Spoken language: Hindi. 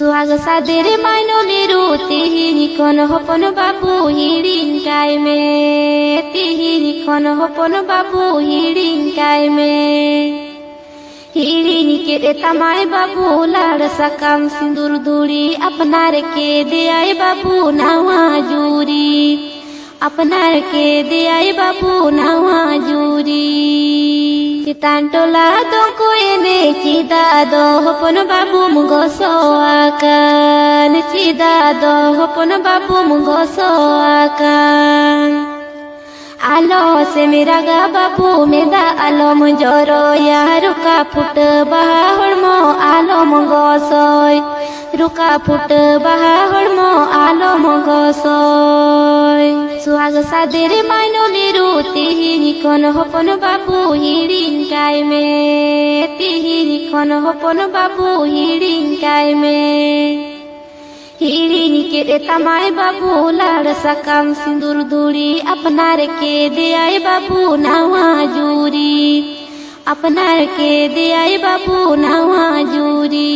सुहाग सादेर मायनो लेरू तिहिरी कोन होपन बाबू हिडिंकाय में तिहिरी कोन होपन बाबू हिडिंकाय में हिडिनी के रे तमाय बाबू लाड़ सकाम सिंदूर दूरी अपनार के दे आए बाबू नावा जूरी अपनार के दे आए बाबू नावा जूरी चितान टोला दो कोयने चिदा दो होपन बाबू मुगो सोआकान चिदा दो होपन बाबू मुगो सोआकान आलो से मेरा गा बाबू मेदा आलो मुजोरो यार रुका फुट बहा हड़मो आलो मुगो सोय रुका फुट बहा हड़मो आलो मुगो सोय सुहाग सादेर मायनो लेरू तिहिरी कोन होपन बाबू हिडिंकाय में तिहिरी कोन होपन बाबू हिडिंकाय में हिडिनी के रे तमाय बाबू लाड़ सकाम सिंदूर दूरी अपनार के दे आए बाबू नावा जूरी अपनार के दे आए बाबू नावा जूरी।